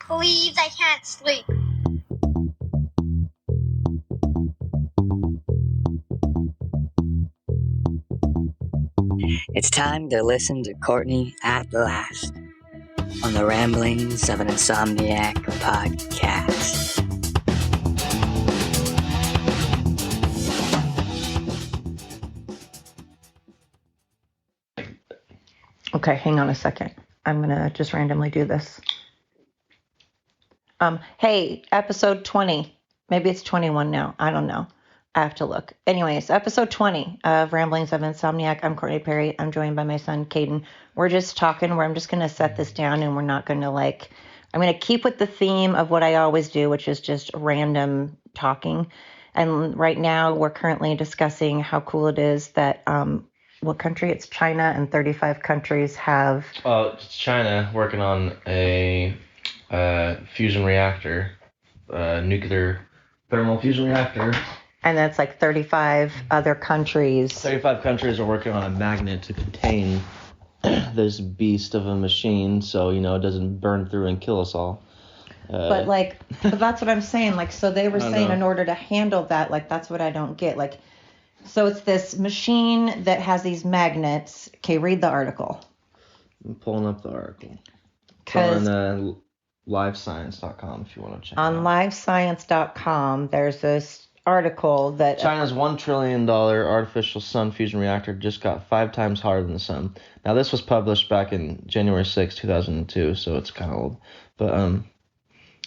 Please, I can't sleep. It's time to listen to Courtney at last on the Ramblings of an Insomniac podcast. Okay, hang on a second. I'm going to just randomly do this. Hey, episode 20. Maybe it's 21 now. I don't know. I have to look. Anyways, episode 20 of Ramblings of Insomniac. I'm Courtney Perry. I'm joined by my son, Caden. We're just talking where I'm just going to set this down and we're not going to I'm going to keep with the theme of what I always do, which is just random talking. And right now we're currently discussing how cool it is that, what country? It's China, and 35 countries have... It's China working on a fusion reactor, nuclear thermal fusion reactor. And that's like 35 other countries. 35 countries are working on a magnet to contain this beast of a machine so, it doesn't burn through and kill us all. But that's what I'm saying. So they were saying in order to handle that, that's what I don't get. So it's this machine that has these magnets. Okay, read the article. I'm pulling up the article. It's on livescience.com if you want to check it out. On livescience.com, there's this article that... China's $1 trillion artificial sun fusion reactor just got 5 times harder than the sun. Now, this was published back in January 6, 2002, so it's kind of old. But,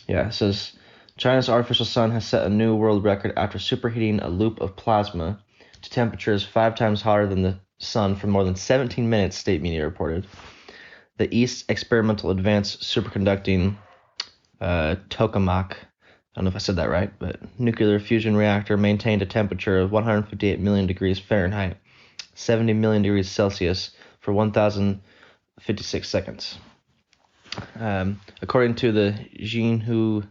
it says, China's artificial sun has set a new world record after superheating a loop of plasma to temperatures 5 times hotter than the sun for more than 17 minutes, state media reported. The East Experimental Advanced Superconducting Tokamak, I don't know if I said that right, but nuclear fusion reactor maintained a temperature of 158 million degrees Fahrenheit, 70 million degrees Celsius for 1,056 seconds. According to the Xinhua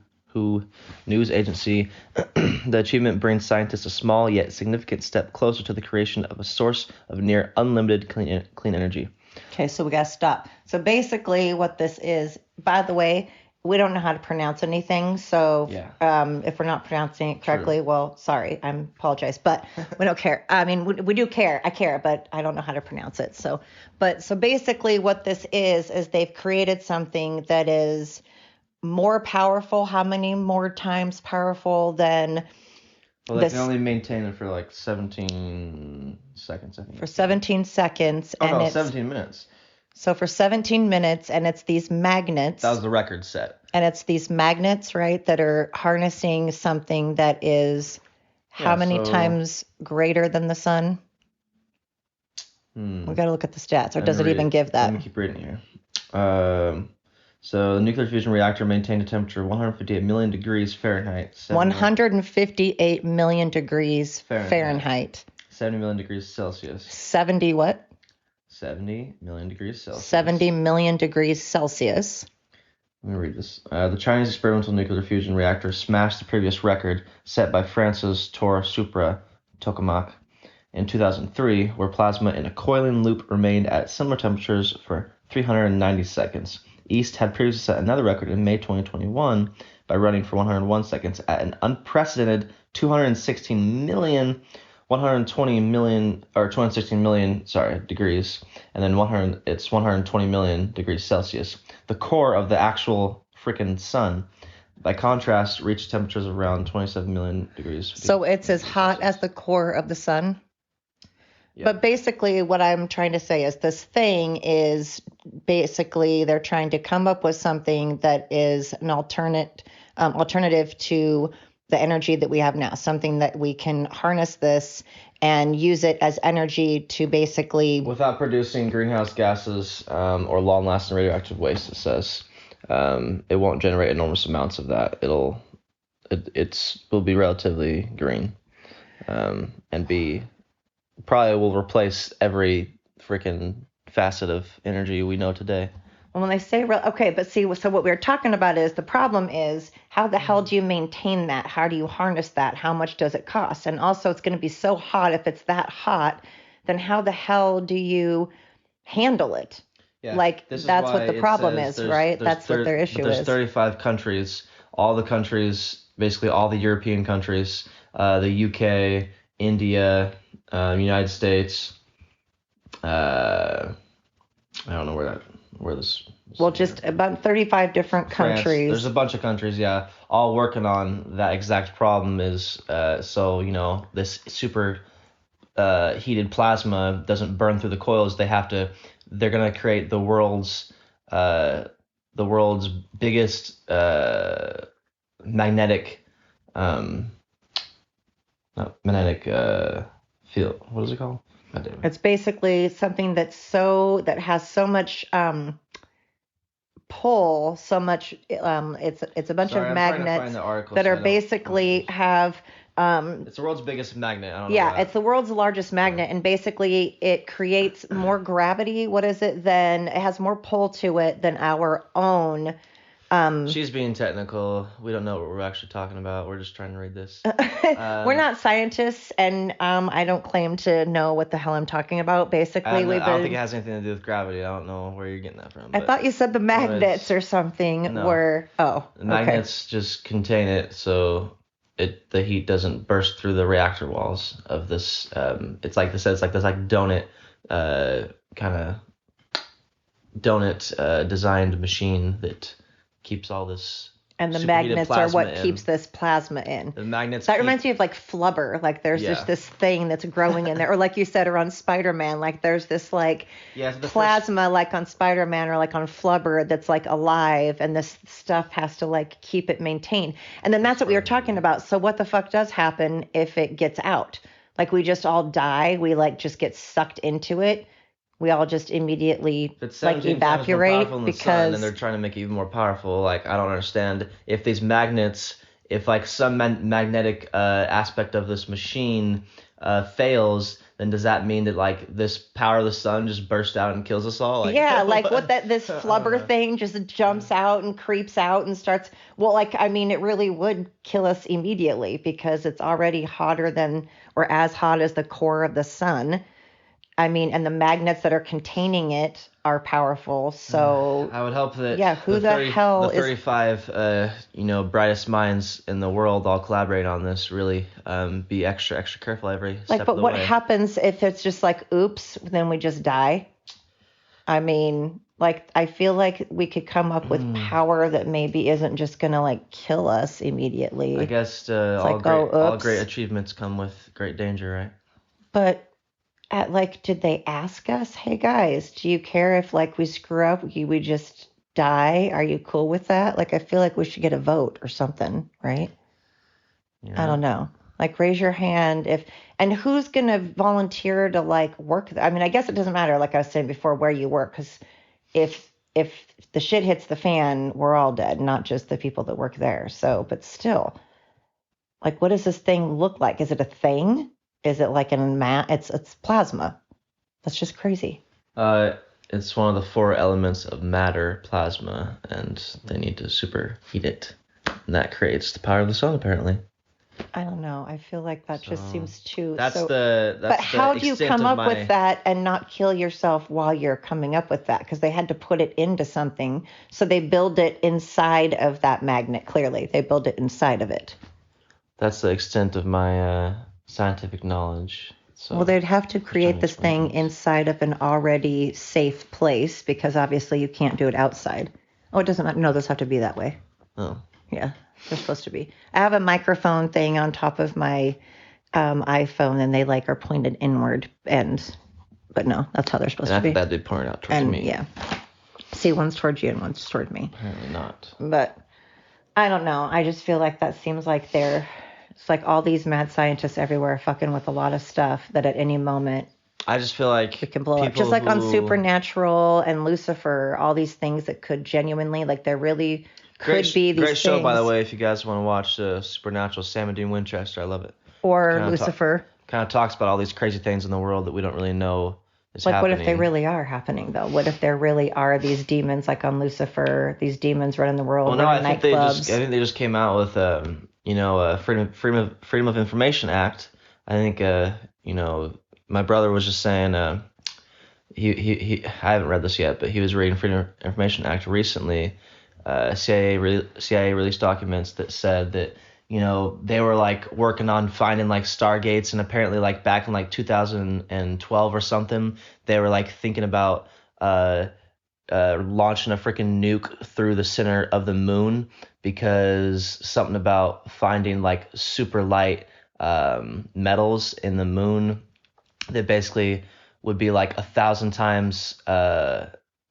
news agency, the achievement brings scientists a small yet significant step closer to the creation of a source of near unlimited clean energy. Okay, so we got to stop. So basically what this is, by the way, we don't know how to pronounce anything, so if we're not pronouncing it correctly, True. Well, sorry, I apologize, but we don't care. I mean, we do care. I care, but I don't know how to pronounce it. So basically what this is they've created something that is more powerful. How many more times powerful than... Well, they can only maintain it for 17 seconds, I think. For 17 seconds. Oh, no, 17 minutes. So for 17 minutes, and it's these magnets. That was the record set. And it's these magnets, right, that are harnessing something that is how many times greater than the sun? We got to look at the stats, or does it even give that? Let me keep reading here. So the nuclear fusion reactor maintained a temperature of 158 million degrees Fahrenheit. 158 million degrees Fahrenheit. 70 million degrees Celsius. 70 what? 70 million degrees Celsius. 70 million degrees Celsius. Let me read this. The Chinese experimental nuclear fusion reactor smashed the previous record set by France's Tor Supra Tokamak in 2003, where plasma in a coiling loop remained at similar temperatures for 390 seconds. East had previously set another record in May 2021 by running for 101 seconds at an unprecedented 216 million degrees, and then 120 million degrees Celsius. The core of the actual freaking sun, by contrast, reached temperatures of around 27 million degrees. So it's as hot as the core of the sun? Yeah. But basically what I'm trying to say is this thing is basically they're trying to come up with something that is an alternative to the energy that we have now, something that we can harness this and use it as energy to basically... Without producing greenhouse gases or long-lasting radioactive waste, it says. It won't generate enormous amounts of that. It will be relatively green and probably will replace every freaking facet of energy we know today. Well, when they say, okay, but see, so what we're talking about is the problem is how the hell do you maintain that? How do you harness that? How much does it cost? And also it's going to be so hot. If it's that hot, then how the hell do you handle it? Yeah. Like, This is that's why what the it problem says is, right? That's what their issue there's is. 35 countries, all the countries, basically all the European countries, the UK, India, United States. I don't know where this. Well, just about 35 different France. countries. There's a bunch of countries, yeah, all working on that exact problem. Is so this super heated plasma doesn't burn through the coils. They're gonna create the world's biggest magnetic not magnetic field. What is it called? God damn it. It's basically something that has so much pull, so much. It's a bunch Sorry, of I'm trying to magnets find the article that so are I don't- basically have. It's the world's biggest magnet. I don't know. Yeah, that. it's the world's largest magnet, and basically it creates more gravity. What is it? Then it has more pull to it than our own. She's being technical. We don't know what we're actually talking about. We're just trying to read this. We're not scientists, and I don't claim to know what the hell I'm talking about. Basically, I don't think it has anything to do with gravity. I don't know where you're getting that from. I thought you said the magnets or something No. were. Oh, The magnets just contain it, so the heat doesn't burst through the reactor walls of this. It's like this donut kind of donut designed machine that keeps all this. And the superheated magnets are plasma what in. keeps this plasma in. The magnets. That reminds me of like flubber. Like there's just this thing that's growing in there. Or like you said, or on Spider-Man, like there's this like plasma like on Spider-Man or like on flubber that's like alive, and this stuff has to like keep it maintained. And then that's what we were talking about. So what the fuck does happen if it gets out? Like we just all die. We like just get sucked into it. We all just immediately like evaporate because and they're trying to make it even more powerful. Like I don't understand if these magnets, if like some magnetic aspect of this machine fails, then does that mean that like this power of the sun just bursts out and kills us all? Like, yeah, like this flubber thing just jumps out and creeps out and starts. Well, like I mean, it really would kill us immediately because it's already hotter than or as hot as the core of the sun. I mean, and the magnets that are containing it are powerful. So I would hope that the 35 brightest minds in the world all collaborate on this. Really, be extra careful every step of the way. But what happens if it's just like, oops, then we just die? I mean, like I feel like we could come up with power that maybe isn't just gonna like kill us immediately. I guess all great achievements come with great danger, right? But did they ask us, hey guys, do you care if like we screw up, we just die? Are you cool with that? Like, I feel like we should get a vote or something, right? Yeah. I don't know. Like, raise your hand and who's going to volunteer to like work? I mean, I guess it doesn't matter, like I was saying before, where you work, because if the shit hits the fan, we're all dead, not just the people that work there. So, but still, like, what does this thing look like? Is it a thing? Is it like it's plasma? That's just crazy. It's one of the 4 elements of matter, plasma, and they need to superheat it. And that creates the power of the sun, apparently. I don't know. I feel like that just seems too... But how do you come up with that and not kill yourself while you're coming up with that? Because they had to put it into something. So they build it inside of that magnet, clearly. They build it inside of it. That's the extent of my... scientific knowledge. So well, they'd have to create this thing inside of an already safe place because obviously you can't do it outside. Oh, it doesn't matter. No, those have to be that way. Oh. Yeah, they're supposed to be. I have a microphone thing on top of my iPhone, and they like are pointed inward. But no, that's how they're supposed to be. That did point out towards me. Yeah. See, one's towards you and one's towards me. Apparently not. But I don't know. I just feel like that seems like it's like all these mad scientists everywhere fucking with a lot of stuff that at any moment I just feel like it can blow up. Just like on Supernatural and Lucifer, all these things that could genuinely, like there really could be these great show, things. By the way, if you guys want to watch Supernatural, Sam and Dean Winchester, I love it. Or Lucifer. Kind of talks about all these crazy things in the world that we don't really know is like happening. What if they really are happening, though? What if there really are these demons, like on Lucifer, these demons running the world, running nightclubs? I think they just came out with Freedom of Information Act. I think my brother was just saying I haven't read this yet, but he was reading Freedom of Information Act recently. CIA released documents that said that they were like working on finding like Stargates, and apparently like back in like 2012 or something, they were like thinking about launching a freaking nuke through the center of the moon because something about finding like super light metals in the moon that basically would be like 1,000 times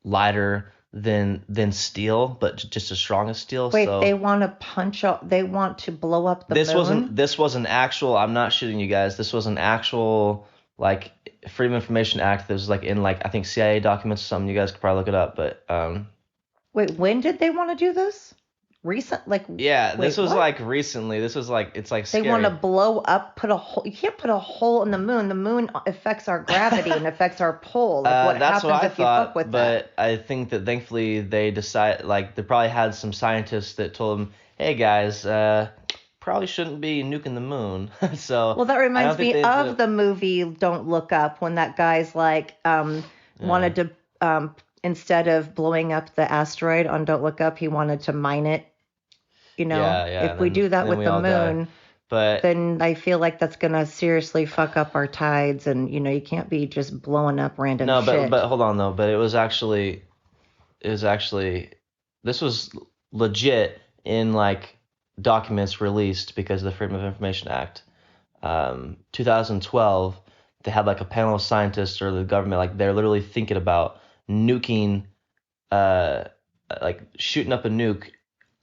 lighter than steel, but just as strong as steel. Wait, So they want to they want to blow up the this moon? was an actual. I'm not shooting you guys. This was an actual like Freedom of Information Act that was like in like I think CIA documents or something. You guys could probably look it up, but Wait, when did they want to do this? Recent? Like, yeah, wait, this was what? like recently. This was like it's like They scary. want to blow up, put a hole. You can't put a hole in the moon. The moon affects our gravity and affects our pull. Like, what That's happens what I if you fuck thought, with but I think that thankfully they decide like they probably had some scientists that told them, "Hey guys, probably shouldn't be nuking the moon." So Well, that I don't reminds think me they ended of up. the movie Don't Look Up when that guy's like Yeah, wanted to instead of blowing up the asteroid on Don't Look Up, he wanted to mine it. yeah, If we do that and then with we the all die. moon, But then I feel like that's gonna seriously fuck up our tides, and you can't be just blowing up random no, shit. but hold on though. But it was actually this was legit in like documents released because of the Freedom of Information Act. 2012, they had like a panel of scientists or the government, like they're literally thinking about nuking, uh, like shooting up a nuke,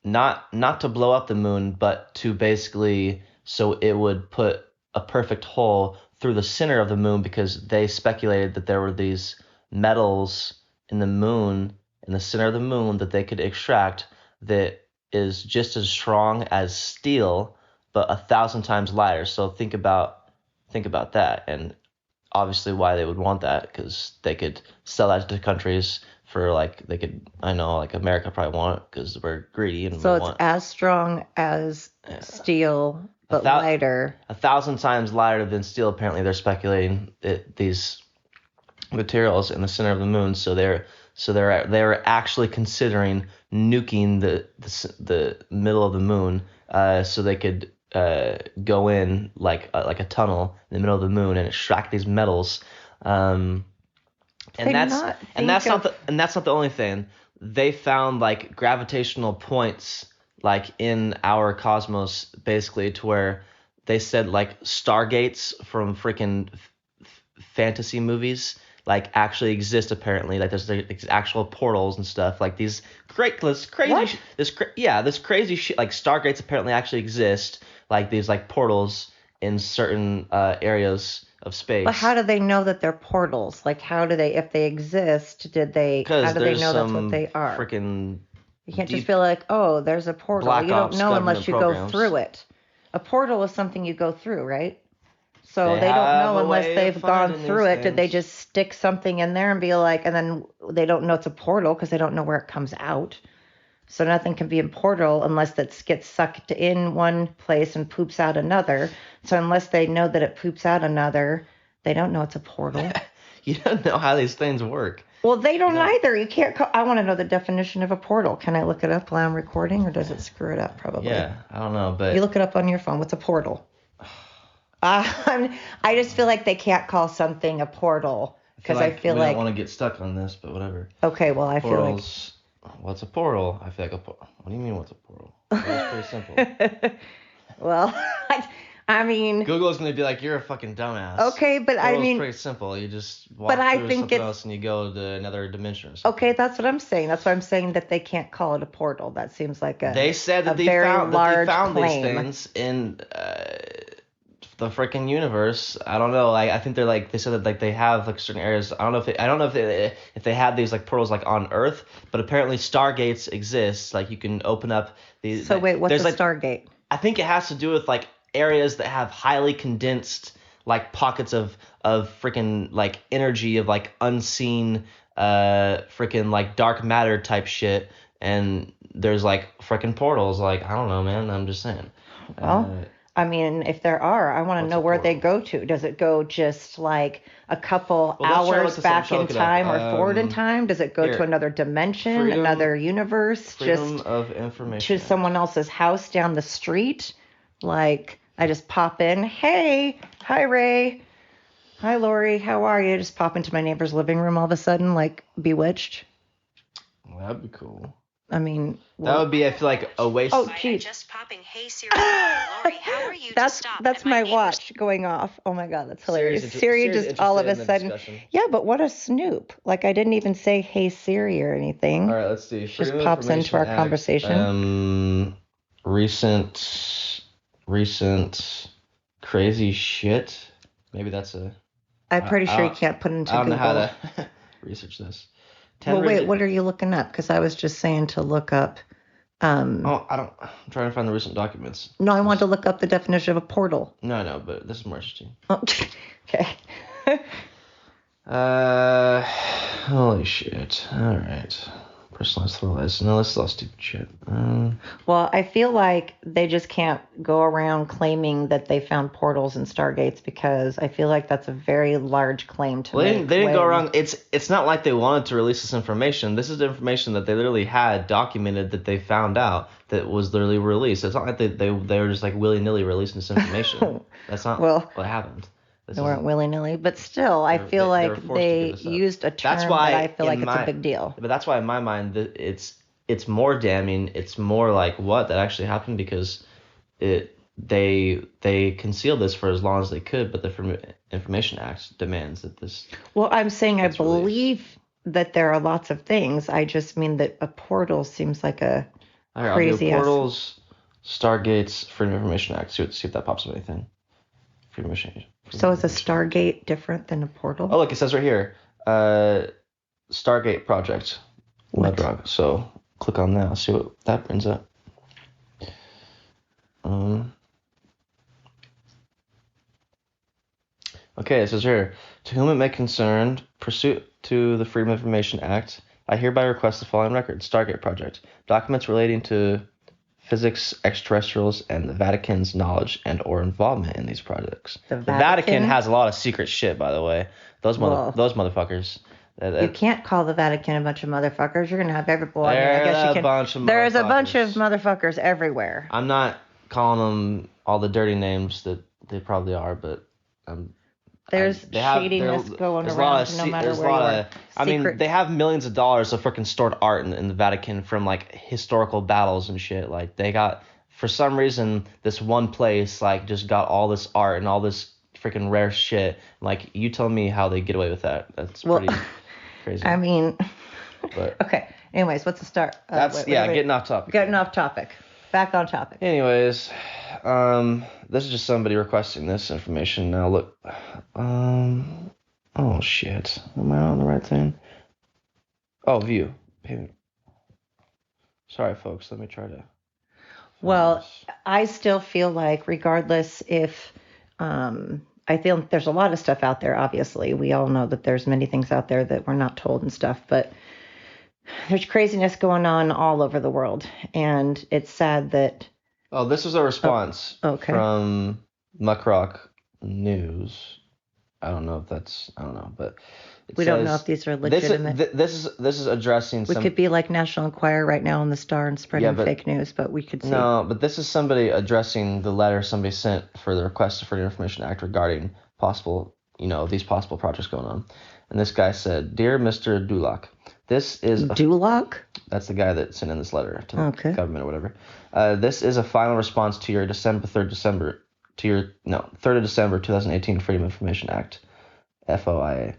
not to blow up the moon, but to basically so it would put a perfect hole through the center of the moon because they speculated that there were these metals in the moon, in the center of the moon that they could extract that is just as strong as steel, but 1,000 times lighter. So think about that, and obviously why they would want that because they could sell that to countries for like they could. I know like America probably want it because we're greedy and we So it's want as strong as yeah, steel, a but thou- lighter. 1,000 times lighter than steel. Apparently, they're speculating that these materials in the center of the moon. So they're actually considering nuking the middle of the moon, so they could go in like a tunnel in the middle of the moon and extract these metals. Um, and They that's not and that's think not of the only thing. They found like gravitational points like in our cosmos basically to where they said like stargates from freaking fantasy movies like actually exist apparently, like there's like these actual portals and stuff like these this crazy What? this crazy shit like stargates apparently actually exist, like these like portals in certain areas of space. But how do they know that they're portals? Like, how do they, if they exist, how Because do they there's know that's what some they are? freaking You can't just deep feel like, oh, there's a portal. Black You don't Ops know unless government you go programs. through it. A portal is something you go through, right? So They they don't have know a unless way of they've gone finding through these it. Did they things. just stick something in there and be like, and then they don't know it's a portal because they don't know where it comes out. So nothing can be a portal unless that gets sucked in one place and poops out another. So unless they know that it poops out another, they don't know it's a portal. You don't know how these things work. Well, they don't No. either. You can't. I want to know the definition of a portal. Can I look it up while I'm recording, or does it screw it up? Probably. Yeah, I don't know, but You look it up on your phone. What's a portal? I just feel like they can't call something a portal because I feel we like. don't want to get stuck on this, but whatever. Okay, well, I Portals. What's a portal? I feel like what do you mean what's a portal? It's pretty simple. feel like. Well, I mean. Google's gonna be like, you're a fucking dumbass. Okay, but I Portal's mean. pretty simple. You just walk But I through think something it's- else and you go to another dimension or something. Okay, that's what I'm saying. That's why I'm saying that they can't call it a portal. That seems like They said that a they very found large these claim. things in the freaking universe. I don't know. I think they said that like they have like certain areas. I don't know if they had these like portals like on Earth, but apparently stargates exist. Like you can open up these. So wait, what's there's a like Stargate? I think it has to do with like areas that have highly condensed like pockets of freaking like energy of like unseen freaking like dark matter type shit, and there's like freaking portals. Like I don't know, man. I'm just saying. Well, I mean, if there are, I want to What's know a where they portal? go to. Does it go just like a couple Well, let's try to look hours this up. back Try to in look it up. time or forward in time? Does it go to Here, another dimension, Freedom another universe, Freedom just of to Information Act. someone else's house down the street? Like, I just pop in, hey, hi, Ray. Hi, Lori. How are you? Just pop into my neighbor's living room all of a sudden, like Bewitched. Well, that'd be cool. I mean, That would be, I feel like, a waste. Oh, geez. Just popping. Hey Siri, Lori, how are you? That's to stop that's at my neighbor's- watch going off. Oh my god, that's hilarious. Siri's Siri just all of a sudden. Yeah, but what a snoop. Like I didn't even say hey Siri or anything. All right, let's see. Just pops into our conversation. Recent crazy shit. Maybe that's a. I'm pretty sure you can't put into I don't Google. know how to research this. Well, wait, what are you looking up? Because I was just saying to look up. I'm trying to find the recent documents. No, I want to look up the definition of a portal. No, but this is more interesting. Oh, okay. Holy shit. All right. Personalized fertilizer. No, this is all stupid shit. Well, I feel like they just can't go around claiming that they found portals and Stargates because I feel like that's a very large claim to make. They didn't go around. It's not like they wanted to release this information. This is the information that they literally had documented that they found out that was literally released. It's not like they were just like willy-nilly releasing this information. That's not what happened. They weren't willy-nilly, but still, I feel like they used a term that I feel like it's a big deal. But that's why in my mind it's more damning. It's more like what that actually happened because they concealed this for as long as they could, but the Information Act demands that this. Well, I'm saying I believe that there are lots of things. I just mean that a portal seems like a crazy. Portals, Stargates, Freedom of Information Act. See if that pops up anything. Freedom of Information. So is a Stargate different than a portal? Oh, look, it says right here, Stargate Project. Medrock. So click on that. See what that brings up. Okay, it says here, to whom it may concern, pursuant to the Freedom of Information Act, I hereby request the following records. Stargate Project. Documents relating to physics, extraterrestrials, and the Vatican's knowledge and or involvement in these projects. The Vatican has a lot of secret shit, by the way. Those motherfuckers. You can't call the Vatican a bunch of motherfuckers. You're gonna have everyone. There's a bunch of motherfuckers everywhere. I'm not calling them all the dirty names that they probably are, but there's shadiness going around no matter where you are. I mean, they have millions of dollars of freaking stored art in the Vatican from like historical battles and shit. Like they got, for some reason, this one place like just got all this art and all this freaking rare shit. Like you tell me how they get away with that. That's pretty crazy. I mean, but okay. Anyways, what's the start? Getting off topic. Getting off topic. Back on topic. Anyways, this is just somebody requesting this information. Now look, oh shit, am I on the right thing? Oh, view payment. Sorry, folks. Let me try to. Well, I still feel like, regardless if, I feel there's a lot of stuff out there. Obviously, we all know that there's many things out there that we're not told and stuff, but there's craziness going on all over the world, and it's sad that. Oh, this was a response from Muckrock News. I don't know, but we don't know if these are legitimate. This is addressing. We could be like National Enquirer right now on the Star and spreading fake news, but we could see. No, but this is somebody addressing the letter somebody sent for the request for the Information Act regarding possible, these possible projects going on. And this guy said, "Dear Mr. Dulac, this is Dulac? That's the guy that sent in this letter to the government or whatever. This is a final response to your 3rd of December 2018 Freedom of Information Act, FOIA,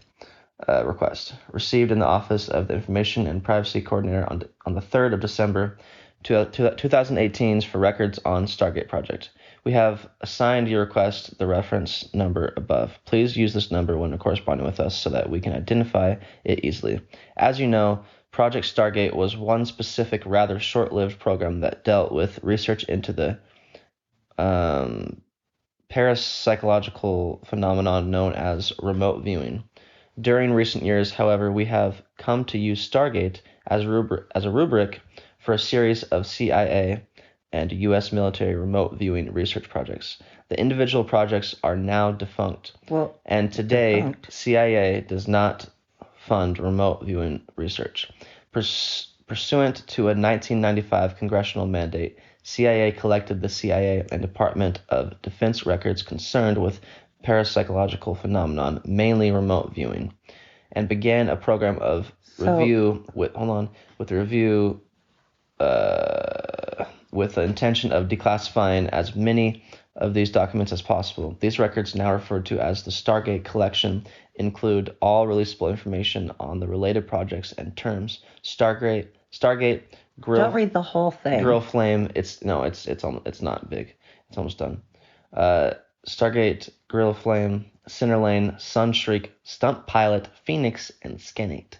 request received in the Office of the Information and Privacy Coordinator on the 3rd of December 2018 for records on Stargate Project. We have assigned your request the reference number above. Please use this number when corresponding with us so that we can identify it easily. As you know, Project Stargate was one specific, rather short-lived program that dealt with research into the parapsychological phenomenon known as remote viewing. During recent years, however, we have come to use Stargate as a rubric for a series of CIA and U.S. military remote viewing research projects. The individual projects are now defunct. Well, And today, defunct. CIA does not fund remote viewing research. Pursuant to a 1995 congressional mandate, CIA collected the CIA and Department of Defense records concerned with parapsychological phenomenon, mainly remote viewing, and began a program of review with the intention of declassifying as many of these documents as possible. These records, now referred to as the Stargate collection, include all releasable information on the related projects and terms. Stargate, Grill. Don't read the whole thing. Grill Flame. It's not big. It's almost done. Stargate, Grill Flame, Cinderlane, Sunshriek, Stunt Pilot, Phoenix, and Scanate.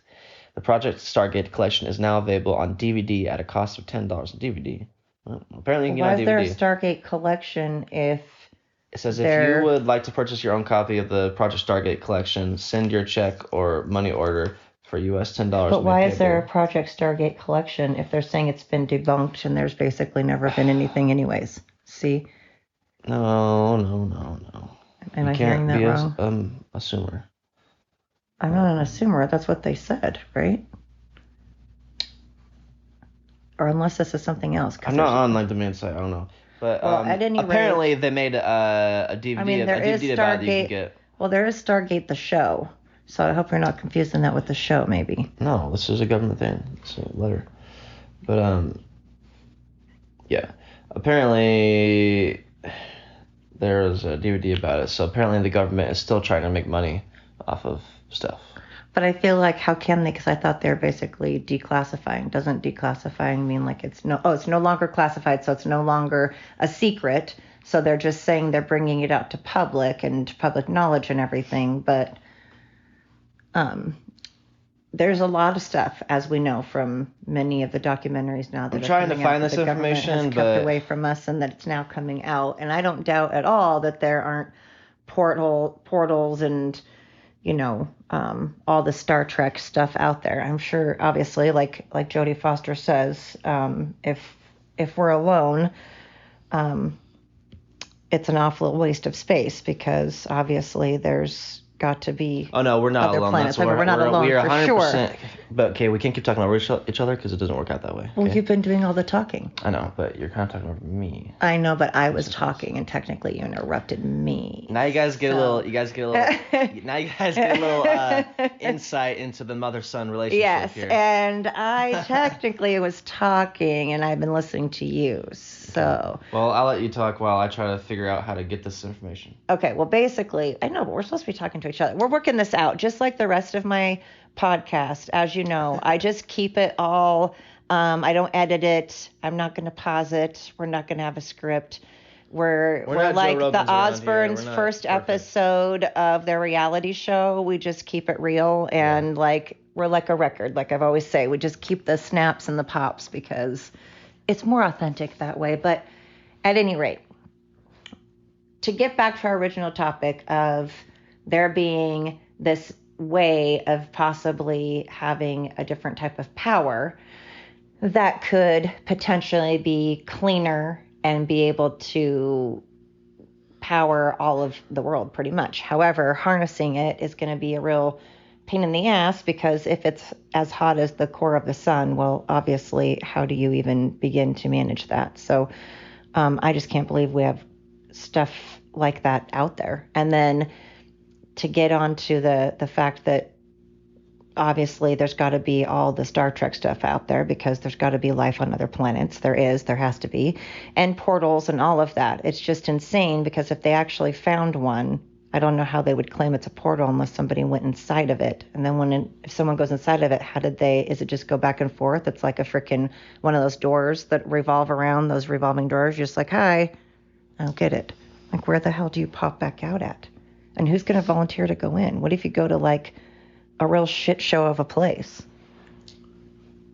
The Project Stargate collection is now available on DVD at a cost of $10 on DVD. Well, apparently, you can Why get is it on there a DVD. Stargate collection if It says if you would like to purchase your own copy of the Project Stargate collection, send your check or money order for US $10. But why is there a Project Stargate collection if they're saying it's been debunked and there's basically never been anything anyways? See? No. Am I hearing that wrong? Assumer. I'm not an assumer. That's what they said, right? Or unless this is something else. I'm not on like the main site. I don't know. But Well, at any apparently they made a DVD. I mean, there is DVD about it that you Stargate. can get. Well, there is Stargate the show, so I hope you're not confusing that with the show. Maybe. No, this is a government thing. It's a letter. But yeah. Apparently there was a DVD about it. So apparently the government is still trying to make money off of stuff. But I feel like how can they? Because I thought they're basically declassifying. Doesn't declassifying mean like it's no longer classified, so it's no longer a secret. So they're just saying they're bringing it out to public and public knowledge and everything. But there's a lot of stuff, as we know from many of the documentaries now that I'm are trying to coming out find that this the government information, has but kept away from us, and that it's now coming out. And I don't doubt at all that there aren't portals and all the Star Trek stuff out there. I'm sure, obviously, like Jodie Foster says, if we're alone, it's an awful waste of space because obviously there's got to be. Oh no, we're not other alone. planets. That's We're not alone we are for 100%. sure. But okay, we can't keep talking over each other because it doesn't work out that way. Okay? Well, you've been doing all the talking. I know, but you're kind of talking over me. I know, but I was talking, and technically you interrupted me. Now you guys get a little. Now you guys get a little insight into the mother-son relationship Yes, here. and I technically was talking, and I've been listening to you. So. Well, I'll let you talk while I try to figure out how to get this information. Okay, well, basically, I know, but we're supposed to be talking to each other. We're working this out, just like the rest of my podcast. As you know, I just keep it all. I don't edit it. I'm not going to pause it. We're not going to have a script. We're not like Joe the Rogans around here. Osbournes' We're not first perfect. episode of their reality show. We just keep it real and we're like a record. Like I've always say, we just keep the snaps and the pops because it's more authentic that way. But at any rate, to get back to our original topic of there being this way of possibly having a different type of power that could potentially be cleaner and be able to power all of the world pretty much. However, harnessing it is going to be a real pain in the ass because if it's as hot as the core of the sun, well, obviously, how do you even begin to manage that? So I just can't believe we have stuff like that out there. And then to get onto the fact that obviously there's got to be all the Star Trek stuff out there because there's got to be life on other planets. There has to be. And portals and all of that. It's just insane because if they actually found one, I don't know how they would claim it's a portal unless somebody went inside of it. And then if someone goes inside of it, is it just go back and forth? It's like a freaking one of those doors that revolve around, those revolving doors. You're just like, hi, I don't get it. Like, where the hell do you pop back out at? And who's going to volunteer to go in? What if you go to like a real shit show of a place?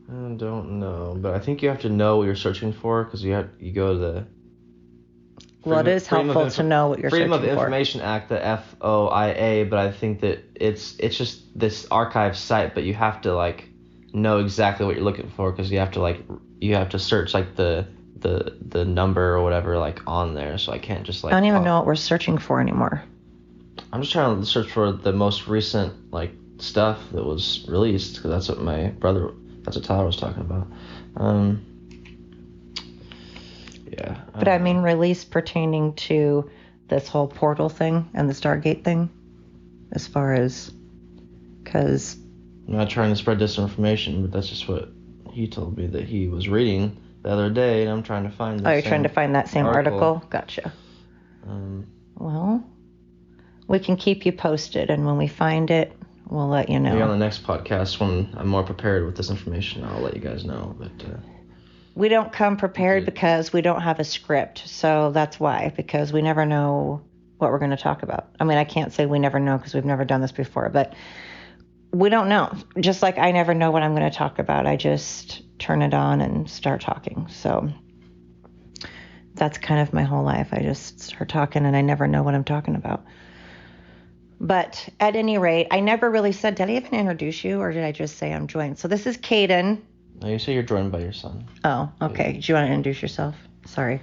I don't know, but I think you have to know what you're searching for because you go to the. Well, it is helpful to know what you're searching for. Freedom of Information Act, the FOIA, but I think that it's just this archive site, but you have to like know exactly what you're looking for because you have to search like the the number or whatever like on there, so I can't just like. I don't even know what we're searching for anymore. I'm just trying to search for the most recent like stuff that was released, because that's what Tyler was talking about. Yeah. But I mean, release pertaining to this whole portal thing and the Stargate thing, as far as, because. I'm not trying to spread disinformation, but that's just what he told me that he was reading the other day, and I'm trying to find. Oh, you're trying to find that same article? Gotcha. Well, we can keep you posted, and when we find it, we'll let you know. Maybe on the next podcast, when I'm more prepared with this information, I'll let you guys know. But we don't come prepared because we don't have a script, so that's why. Because we never know what we're going to talk about. I mean, I can't say we never know because we've never done this before, but we don't know. Just like I never know what I'm going to talk about. I just turn it on and start talking. So that's kind of my whole life. I just start talking and I never know what I'm talking about. But at any rate, I never really said, did I even introduce you, or did I just say I'm joined? So this is Caden. No, you say you're joined by your son. Oh, okay. Do you want to introduce yourself? Sorry.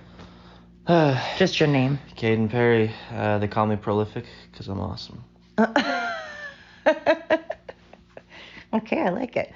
Just your name. Caden Perry. They call me prolific because I'm awesome. Okay, I like it.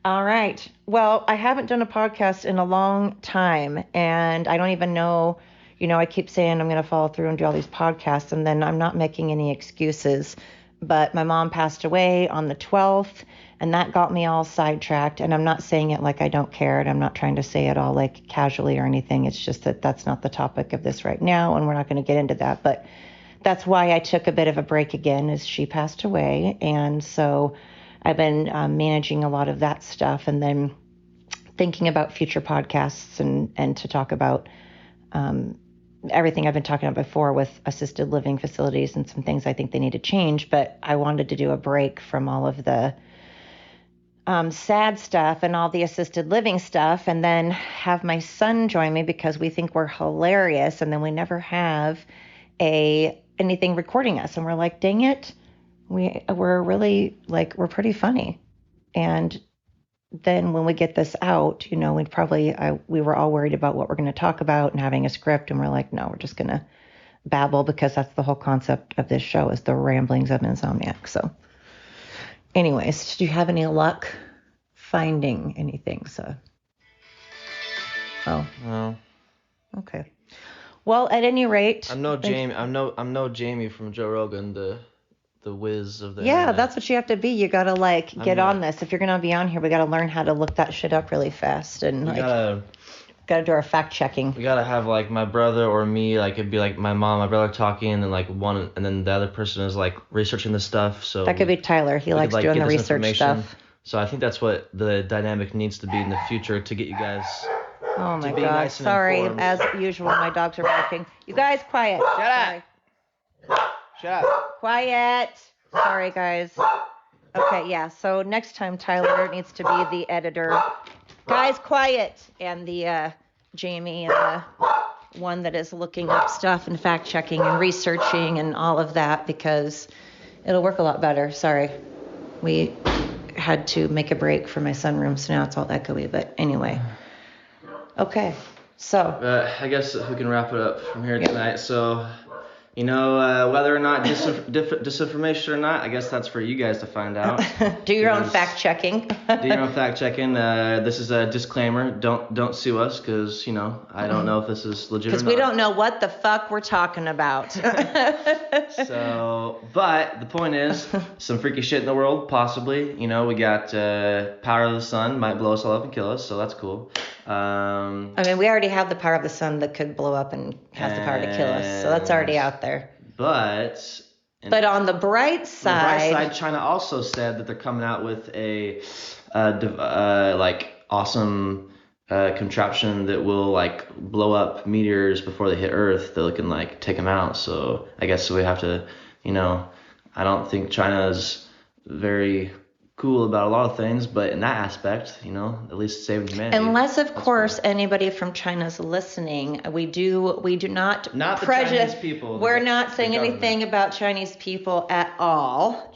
All right. Well, I haven't done a podcast in a long time, and I don't even know, I keep saying I'm going to follow through and do all these podcasts, and then I'm not making any excuses. But my mom passed away on the 12th, and that got me all sidetracked. And I'm not saying it like I don't care, and I'm not trying to say it all like casually or anything. It's just that that's not the topic of this right now, and we're not going to get into that. But that's why I took a bit of a break again, is she passed away. And so I've been managing a lot of that stuff, and then thinking about future podcasts and to talk about everything I've been talking about before with assisted living facilities and some things I think they need to change. But I wanted to do a break from all of the sad stuff and all the assisted living stuff, and then have my son join me because we think we're hilarious, and then we never have anything recording us, and we're like, dang it. We're really we're pretty funny. And then when we get this out, we were all worried about what we're going to talk about and having a script. And we're like, no, we're just going to babble, because that's the whole concept of this show, is the ramblings of Insomniac. So anyways, do you have any luck finding anything? So, No. Okay. Well, at any rate, I'm no Jamie from Joe Rogan, the whiz of the yeah, internet. that's what you have to be. You gotta get on this. If you're gonna be on here, we gotta learn how to look that shit up really fast, and we gotta do our fact checking. We gotta have like my brother or me, like it'd be like my mom, my brother talking, and then like one, and then the other person is like researching the stuff. So that could be Tyler. He likes doing the research stuff. So I think that's what the dynamic needs to be in the future to get you guys. Oh my God! Nice. Sorry, as usual, my dogs are barking. You guys, quiet. Shut up. Quiet. Sorry, guys. Okay, yeah. So next time, Tyler needs to be the editor. Guys, quiet. And the Jamie, and the one that is looking up stuff and fact checking and researching and all of that, because it'll work a lot better. Sorry. We had to make a break for my sunroom, so now it's all echoey. But anyway. Okay. So. I guess we can wrap it up from here tonight. So. Whether or not disinformation or not, I guess that's for you guys to find out. Do your own fact checking. Do your own fact checking. This is a disclaimer. Don't sue us, because I don't know if this is legit or not. Because we don't know what the fuck we're talking about. So, but the point is, some freaky shit in the world, possibly. We got power of the sun might blow us all up and kill us, so that's cool. I mean, we already have the power of the sun that could blow up and has the power to kill us, so that's already out there. But on the bright side, China also said that they're coming out with a awesome contraption that will blow up meteors before they hit Earth. That can take them out. So I guess we have to, I don't think China is very cool about a lot of things, but in that aspect, at least saving humanity. Unless, of course, anybody from China's listening, we do not prejudice Chinese people. We're not saying anything about Chinese people at all.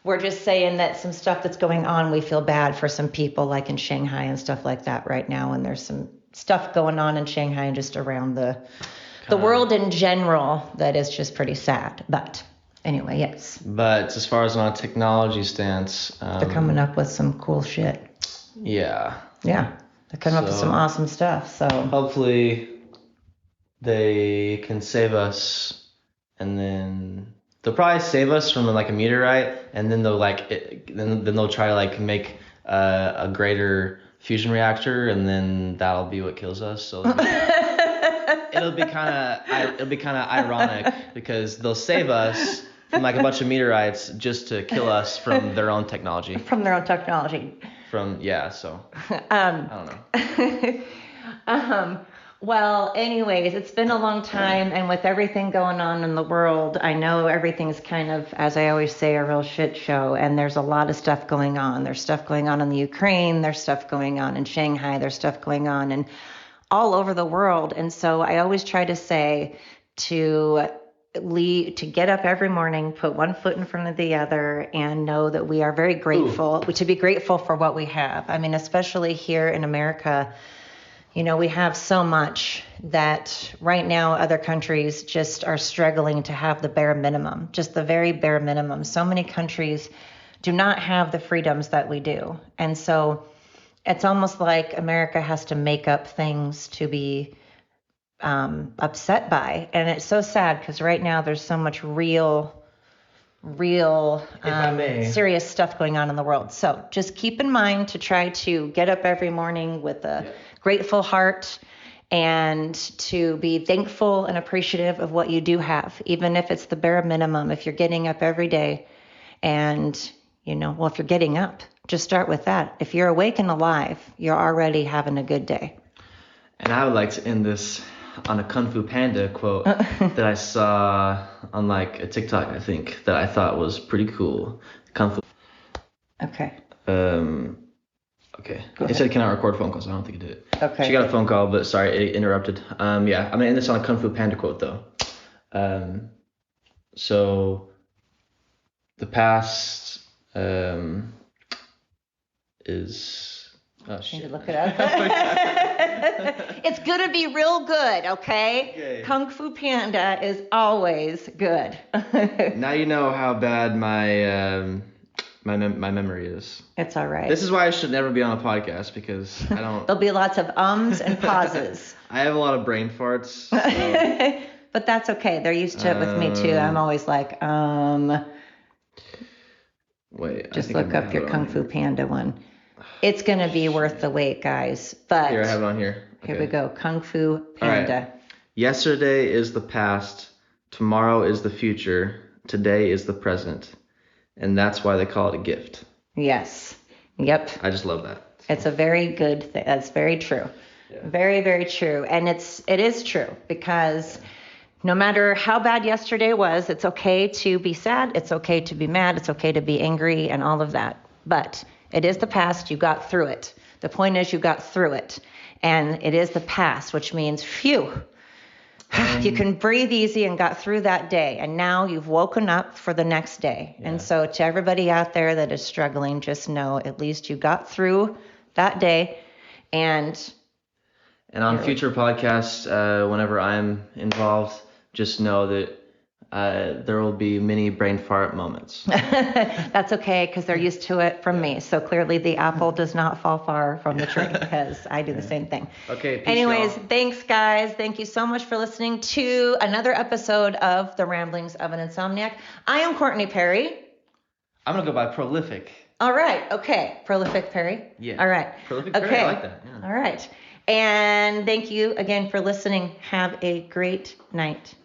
We're just saying that some stuff that's going on, we feel bad for some people, like in Shanghai and stuff like that right now, and there's some stuff going on in Shanghai and just around the world in general that is just pretty sad. But anyway, yes. But as far as on a technology stance, They're coming up with some cool shit. Yeah. Yeah. They're coming up with some awesome stuff. So hopefully they can save us, and then they'll probably save us from like a meteorite, and then they'll then they'll try to like make a greater fusion reactor, and then that'll be what kills us. So it'll be kind of ironic because they'll save us from like a bunch of meteorites just to kill us from their own technology. From their own technology. So I don't know. Well, anyways, it's been a long time, and with everything going on in the world, I know everything's kind of, as I always say, a real shit show, and there's a lot of stuff going on. There's stuff going on in the Ukraine, there's stuff going on in Shanghai, there's stuff going on in all over the world, and so I always try to say to get up every morning, put one foot in front of the other, and know that we are very grateful, to be grateful for what we have. I mean, especially here in America, you know, we have so much that right now other countries just are struggling to have the bare minimum, just the very bare minimum. So many countries do not have the freedoms that we do. And so it's almost like America has to make up things to be upset by. And it's so sad because right now there's so much real serious stuff going on in the world. So just keep in mind to try to get up every morning with a grateful heart and to be thankful and appreciative of what you do have, even if it's the bare minimum. If you're getting up every day and, if you're getting up, just start with that. If you're awake and alive, you're already having a good day. And I would like to end this on a Kung Fu Panda quote that I saw on like a TikTok, I think, that I thought was pretty cool. Kung Fu. Okay. Okay. It said cannot record phone calls. I don't think it did. Okay. She got a phone call, but sorry, it interrupted. I'm gonna end this on a Kung Fu Panda quote though. So the past is. Oh shit. Need to look it up. It's gonna be real good, okay? Kung Fu Panda is always good. Now you know how bad my memory is. It's all right. This is why I should never be on a podcast because I don't. There'll be lots of ums and pauses. I have a lot of brain farts. So. But that's okay. They're used to it with me too. I'm always like, Wait. Just look up your Kung Fu Panda one. It's gonna be worth the wait, guys. But here, I have it on here. Okay. Here we go. Kung Fu Panda. All right. Yesterday is the past. Tomorrow is the future. Today is the present. And that's why they call it a gift. Yes. Yep. I just love that. It's a very good thing. That's very true. Yeah. Very, very true. And it is true because no matter how bad yesterday was, it's okay to be sad. It's okay to be mad. It's okay to be angry and all of that. But it is the past. You got through it. The point is you got through it. And it is the past, which means, phew, you can breathe easy and got through that day. And now you've woken up for the next day. Yeah. And so to everybody out there that is struggling, just know at least you got through that day. And on future podcasts, whenever I'm involved, just know that there will be many brain fart moments. That's okay, because they're used to it from me. So clearly the apple does not fall far from the tree, because I do the same thing. Okay. Peace, anyways, y'all. Thanks, guys. Thank you so much for listening to another episode of The Ramblings of an Insomniac. I am Courtney Perry. I'm going to go by Prolific. All right. Okay. Prolific Perry. Yeah. All right. Prolific Perry. Okay. I like that. Yeah. All right. And thank you again for listening. Have a great night.